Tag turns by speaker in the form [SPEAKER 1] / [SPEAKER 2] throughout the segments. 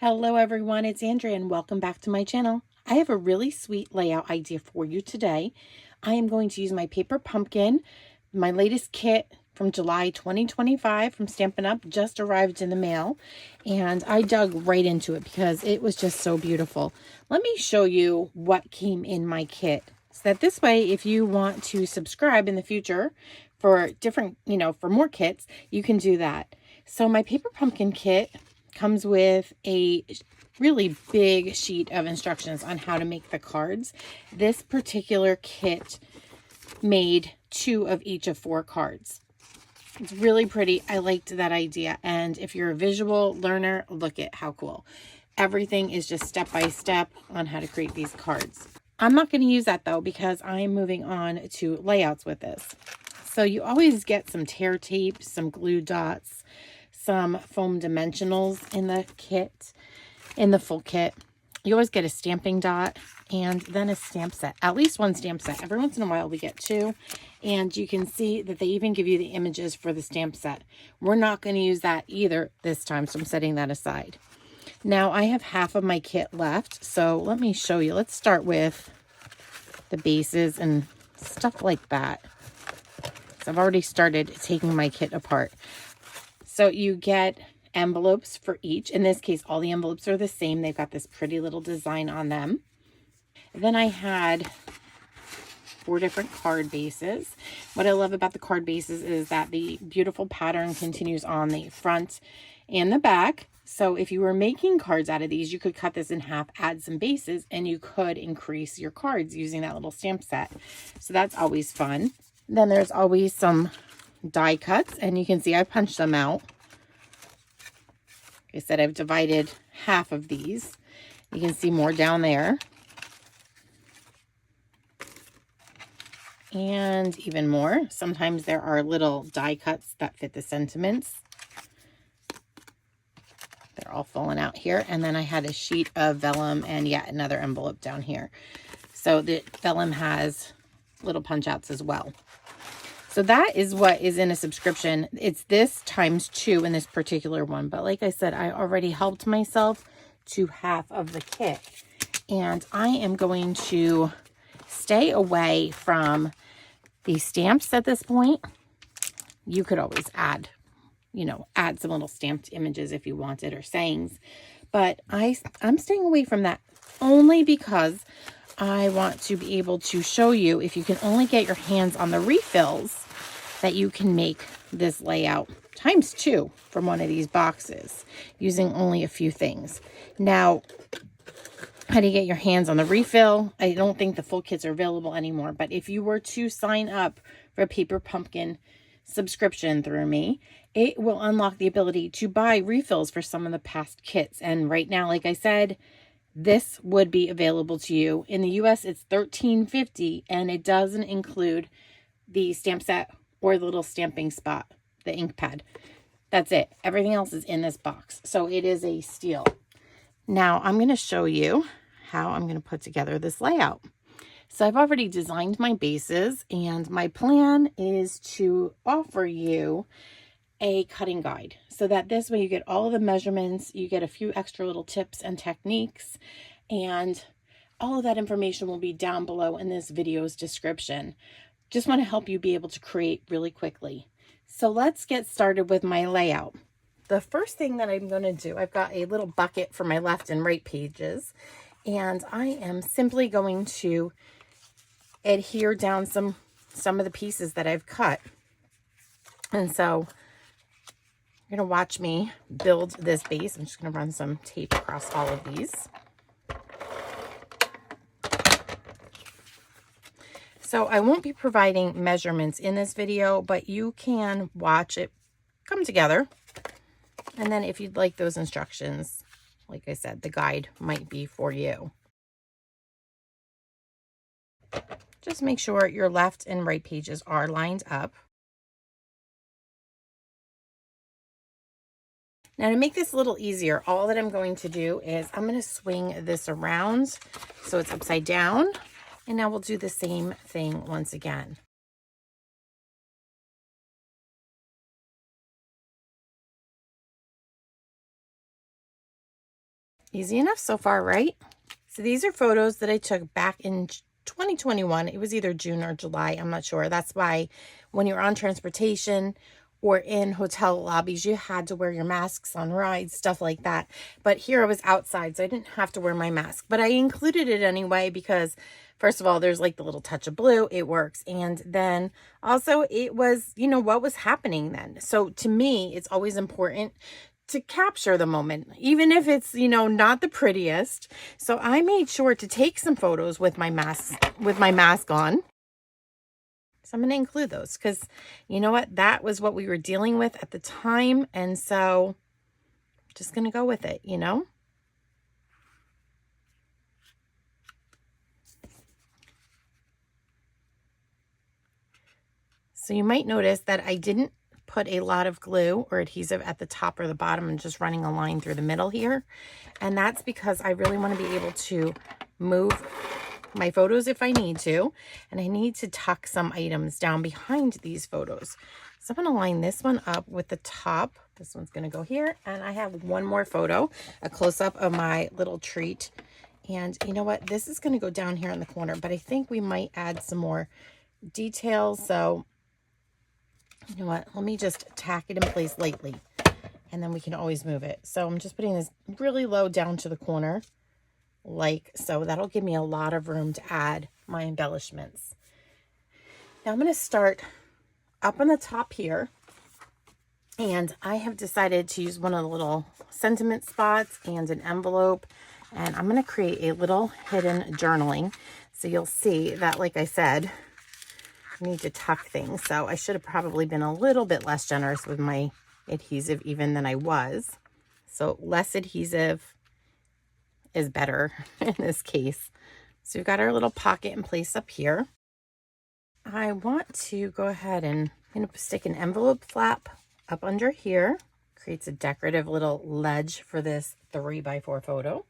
[SPEAKER 1] Hello everyone, it's Andrea and welcome back to my channel. I have a really sweet layout idea for you today. I am going to use my paper pumpkin. My latest kit from July 2025 from Stampin' Up just arrived in the mail, and I dug right into it because it was just so beautiful. Let me show you what came in my kit, so that this way, if you want to subscribe in the future for different, for more kits, you can do that. So my paper pumpkin kit comes with a really big sheet of instructions on how to make the cards. This particular kit made 2 of each of 4 cards. It's really pretty. I liked that idea. And if you're a visual learner, look at how cool. Everything is just step by step on how to create these cards. I'm not going to use that though, because I'm moving on to layouts with this. So you always get some tear tape, some glue dots, some foam dimensionals in the kit, in the full kit. You always get a stamping dot and then a stamp set, at least 1 stamp set. Every once in a while we get 2, and you can see that they even give you the images for the stamp set. We're not going to use that either this time, so I'm setting that aside. Now I have half of my kit left, so let me show you. Let's start with the bases and stuff like that. So I've already started taking my kit apart. So you get envelopes for each. In this case, all the envelopes are the same. They've got this pretty little design on them. Then I had 4 different card bases. What I love about the card bases is that the beautiful pattern continues on the front and the back. So if you were making cards out of these, you could cut this in half, add some bases, and you could increase your cards using that little stamp set. So that's always fun. Then there's always some die cuts, and you can see I punched them out. Like I said, I've divided half of these. You can see more down there. And even more. Sometimes there are little die cuts that fit the sentiments. They're all falling out here. And then I had a sheet of vellum and yet another envelope down here. So the vellum has little punch outs as well. So that is what is in a subscription. It's this times 2 in this particular one. But like I said, I already helped myself to half of the kit. And I am going to stay away from the stamps at this point. You could always add, add some little stamped images if you wanted, or sayings. But I'm staying away from that only because I want to be able to show you, if you can only get your hands on the refills, that you can make this layout times 2 from one of these boxes using only a few things. Now, how do you get your hands on the refill? I don't think the full kits are available anymore, but if you were to sign up for a Paper Pumpkin subscription through me, it will unlock the ability to buy refills for some of the past kits. And right now, like I said, this would be available to you. In the US, it's $13.50, and it doesn't include the stamp set or the little stamping spot, the ink pad. That's it. Everything else is in this box. So it is a steal. Now I'm going to show you how I'm going to put together this layout. So I've already designed my bases, and my plan is to offer you a cutting guide so that this way you get all of the measurements, you get a few extra little tips and techniques, and all of that information will be down below in this video's description. Just want to help you be able to create really quickly. So let's get started with my layout. The first thing that I'm going to do, I've got a little bucket for my left and right pages, and I am simply going to adhere down some of the pieces that I've cut. And so you're going to watch me build this base. I'm just going to run some tape across all of these. So I won't be providing measurements in this video, but you can watch it come together. And then if you'd like those instructions, like I said, the guide might be for you. Just make sure your left and right pages are lined up. Now to make this a little easier, all that I'm going to do is I'm going to swing this around so it's upside down. And now we'll do the same thing once again. Easy enough so far, right? So these are photos that I took back in 2021. It was either June or July. I'm not sure. That's why when you're on transportation or in hotel lobbies, you had to wear your masks on rides, stuff like that. But here I was outside, so I didn't have to wear my mask. But I included it anyway because, first of all, there's like the little touch of blue. It works. And then also it was, you know, what was happening then. So to me, it's always important to capture the moment, even if it's, you know, not the prettiest. So I made sure to take some photos with my mask on. So I'm going to include those because, you know what, that was what we were dealing with at the time. And so I'm just going to go with it, you know. So you might notice that I didn't put a lot of glue or adhesive at the top or the bottom and just running a line through the middle here. And that's because I really want to be able to move my photos if I need to. And I need to tuck some items down behind these photos. So I'm going to line this one up with the top. This one's going to go here. And I have one more photo, a close-up of my little treat. And you know what? This is going to go down here in the corner, but I think we might add some more details. So you know what? Let me just tack it in place lightly, and then we can always move it. So I'm just putting this really low down to the corner, like so. That'll give me a lot of room to add my embellishments. Now I'm going to start up on the top here, and I have decided to use one of the little sentiment spots and an envelope, and I'm going to create a little hidden journaling. So you'll see that, like I said, I need to tuck things. So I should have probably been a little bit less generous with my adhesive even than I was. So less adhesive is better in this case. So we've got our little pocket in place up here. I want to go ahead and stick an envelope flap up under here. Creates a decorative little ledge for this 3x4 photo.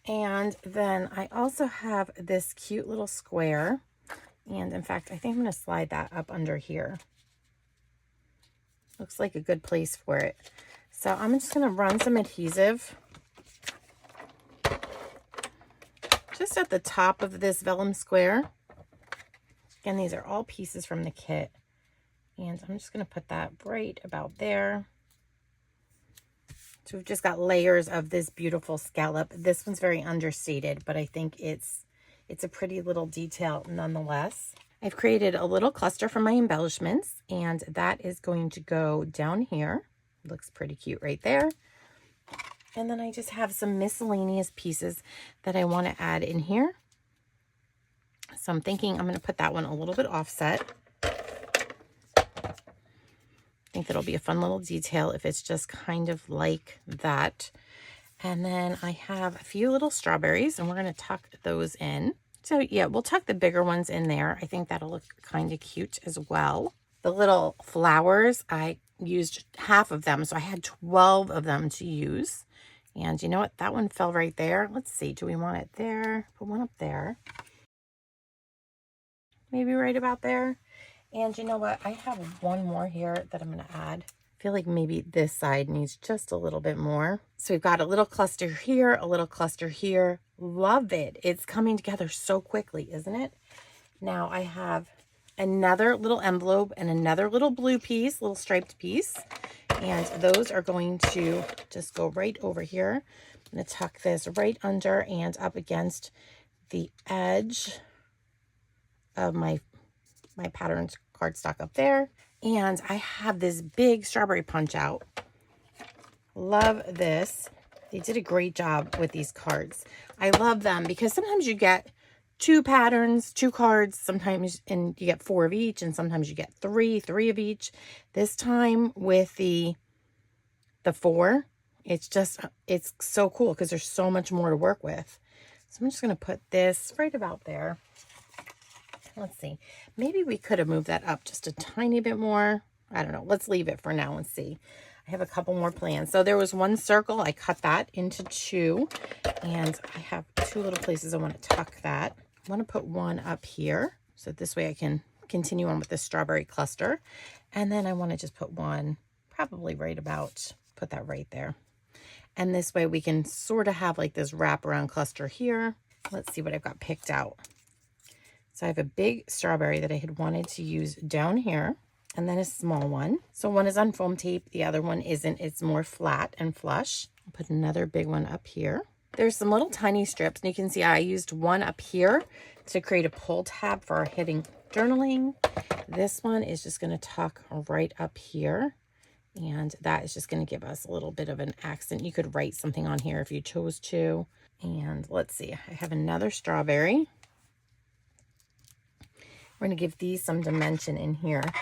[SPEAKER 1] And then I also have this cute little square. And in fact, I think I'm going to slide that up under here. Looks like a good place for it. So I'm just going to run some adhesive just at the top of this vellum square. Again, these are all pieces from the kit. And I'm just going to put that right about there. So we've just got layers of this beautiful scallop. This one's very understated, but I think it's a pretty little detail nonetheless. I've created a little cluster for my embellishments, and that is going to go down here. Looks pretty cute right there. And then I just have some miscellaneous pieces that I want to add in here. So I'm thinking I'm going to put that one a little bit offset. I think that'll be a fun little detail if it's just kind of like that. And then I have a few little strawberries, and we're going to tuck those in. So yeah, we'll tuck the bigger ones in there. I think that'll look kind of cute as well. The little flowers, I used half of them, so I had 12 of them to use. And you know what? That one fell right there. Let's see. Do we want it there? Put one up there. Maybe right about there. And you know what? I have one more here that I'm going to add. I feel like maybe this side needs just a little bit more. So we've got a little cluster here, a little cluster here. Love it. It's coming together so quickly, isn't it? Now I have another little envelope and another little blue piece, little striped piece. And those are going to just go right over here. I'm going to tuck this right under and up against the edge of my patterned cardstock up there. And I have this big strawberry punch out. Love this. They did a great job with these cards. I love them because sometimes you get 2 patterns, 2 cards, sometimes, and you get 4 of each, and sometimes you get 3 of each. This time with the 4, it's so cool because there's so much more to work with. So I'm just going to put this right about there. Let's see. Maybe we could have moved that up just a tiny bit more. I don't know. Let's leave it for now and see. I have a couple more plans. So there was one circle. I cut that into 2. And I have 2 little places I want to tuck that. I want to put one up here. So this way I can continue on with the strawberry cluster. And then I want to just put one probably right about, put that right there. And this way we can sort of have like this wraparound cluster here. Let's see what I've got picked out. So I have a big strawberry that I had wanted to use down here, and then a small one. So one is on foam tape, the other one isn't. It's more flat and flush. I'll put another big one up here. There's some little tiny strips, and you can see I used one up here to create a pull tab for our hidden journaling. This one is just going to tuck right up here, and that is just going to give us a little bit of an accent. You could write something on here if you chose to. And let's see, I have another strawberry. We're going to give these some dimension in here. I'm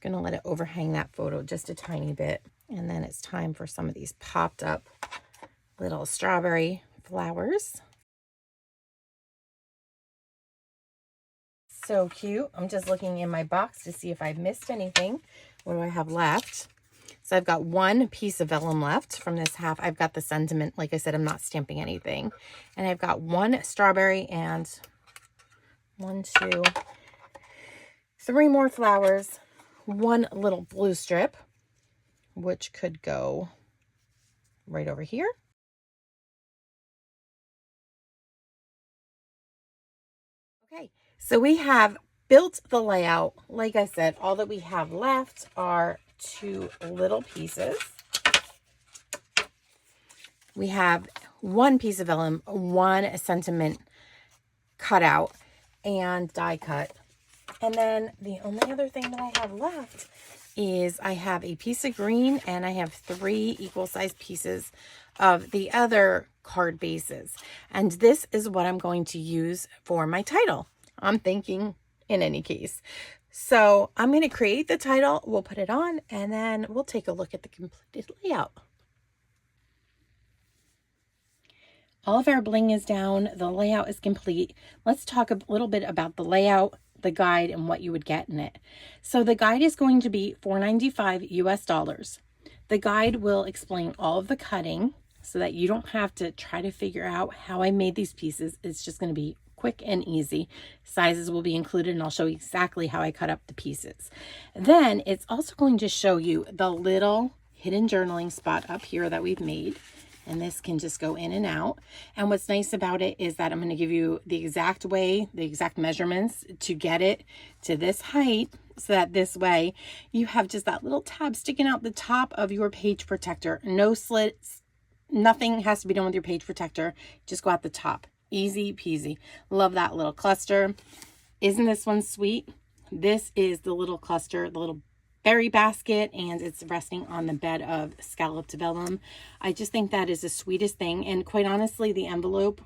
[SPEAKER 1] going to let it overhang that photo just a tiny bit. And then it's time for some of these popped up little strawberry flowers. So cute. I'm just looking in my box to see if I missed anything. What do I have left? So I've got one piece of vellum left from this half. I've got the sentiment. Like I said, I'm not stamping anything. And I've got one strawberry and 1, 2, 3 more flowers, one little blue strip, which could go right over here. Okay, so we have built the layout. Like I said, all that we have left are 2 little pieces. We have 1 piece of vellum, 1 sentiment cut out and die cut. And then the only other thing that I have left is I have a piece of green and I have 3 equal sized pieces of the other card bases. And this is what I'm going to use for my title. I'm thinking in any case. So I'm going to create the title, we'll put it on, and then we'll take a look at the completed layout. All of our bling is down. The layout is complete. Let's talk a little bit about the layout, the guide, and what you would get in it. So the guide is going to be $4.95 US. The guide will explain all of the cutting so that you don't have to try to figure out how I made these pieces. It's just going to be quick and easy. Sizes will be included, and I'll show you exactly how I cut up the pieces. Then it's also going to show you the little hidden journaling spot up here that we've made. And this can just go in and out. And what's nice about it is that I'm going to give you the exact way, the exact measurements to get it to this height, so that this way you have just that little tab sticking out the top of your page protector. No slits, nothing has to be done with your page protector. Just go at the top. Easy peasy. Love that little cluster. Isn't this one sweet? This is the little cluster, the little berry basket, and it's resting on the bed of scalloped vellum. I just think that is the sweetest thing. And quite honestly, the envelope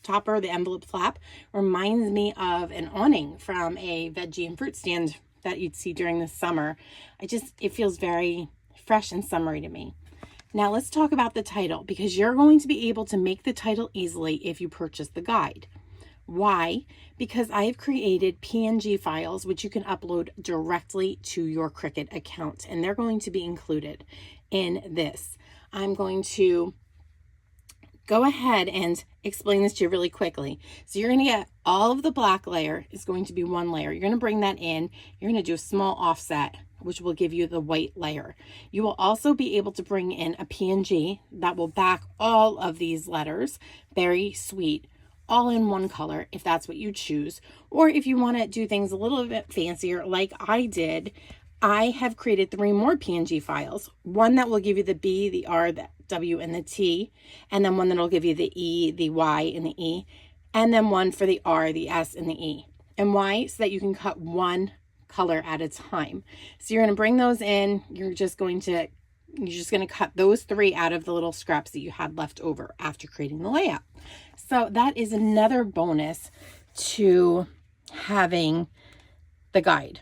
[SPEAKER 1] topper, the envelope flap, reminds me of an awning from a veggie and fruit stand that you'd see during the summer. It feels very fresh and summery to me. Now let's talk about the title, because you're going to be able to make the title easily if you purchase the guide. Why? Because I have created PNG files which you can upload directly to your Cricut account, and they're going to be included in this. I'm going to go ahead and explain this to you really quickly. So you're going to get all of the black layer is going to be one layer. You're going to bring that in. You're going to do a small offset, which will give you the white layer. You will also be able to bring in a PNG that will back all of these letters. Very sweet. All in one color if that's what you choose. Or if you want to do things a little bit fancier like I did, I have created 3 more PNG files. One that will give you the B, the R, the W, and the T. And then one that will give you the E, the Y, and the E. And then one for the R, the S, and the E. And why? So that you can cut one color at a time. So you're going to bring those in. You're just going to cut those 3 out of the little scraps that you had left over after creating the layout. So that is another bonus to having the guide.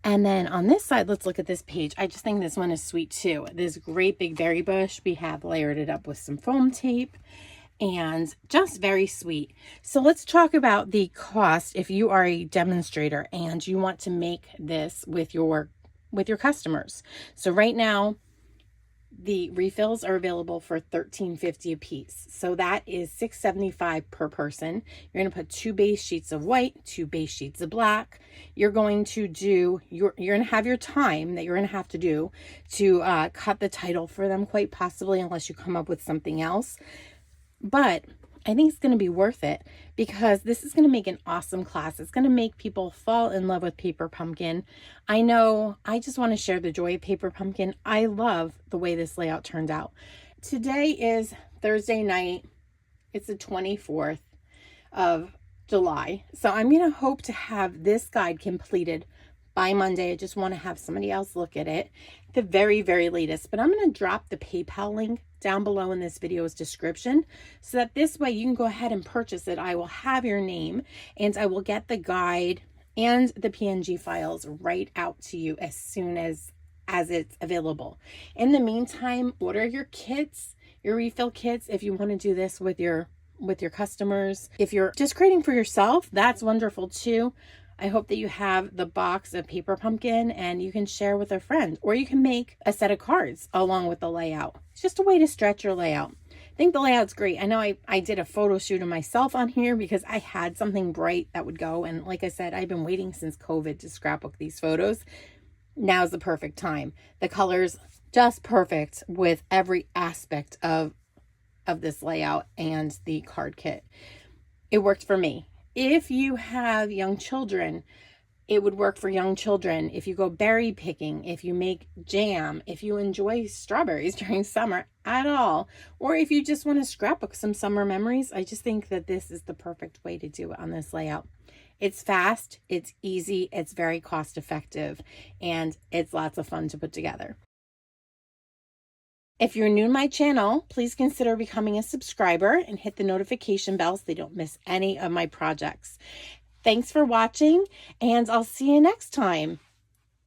[SPEAKER 1] And then on this side, let's look at this page. I just think this one is sweet too. This great big berry bush. We have layered it up with some foam tape, and just very sweet. So let's talk about the cost if you are a demonstrator and you want to make this with your customers. So right now, the refills are available for $13.50 a piece. So that is $6.75 per person. You're going to put 2 base sheets of white, 2 base sheets of black. You're going to do, you're going to have your time that you're going to have to do to cut the title for them, quite possibly, unless you come up with something else. But I think it's going to be worth it, because this is going to make an awesome class. It's going to make people fall in love with Paper Pumpkin. I know, I just want to share the joy of Paper Pumpkin. I love the way this layout turned out. Today is Thursday night. It's the 24th of July. So I'm going to hope to have this guide completed by Monday. I just want to have somebody else look at it at the very, very latest. But I'm going to drop the PayPal link down below in this video's description, so that this way you can go ahead and purchase it. I will have your name, and I will get the guide and the PNG files right out to you as soon as it's available. In the meantime, order your kits, your refill kits, if you want to do this with your customers. If you're just creating for yourself, that's wonderful too. I hope that you have the box of Paper Pumpkin and you can share with a friend, or you can make a set of cards along with the layout. It's just a way to stretch your layout. I think the layout's great. I know I did a photo shoot of myself on here because I had something bright that would go. And like I said, I've been waiting since COVID to scrapbook these photos. Now's the perfect time. The colors just perfect with every aspect of this layout and the card kit. It worked for me. If you have young children, it would work for young children. If you go berry picking, if you make jam, if you enjoy strawberries during summer at all, or if you just want to scrapbook some summer memories, I just think that this is the perfect way to do it on this layout. It's fast, it's easy, it's very cost effective, and it's lots of fun to put together. If you're new to my channel, please consider becoming a subscriber and hit the notification bell so you don't miss any of my projects. Thanks for watching, and I'll see you next time.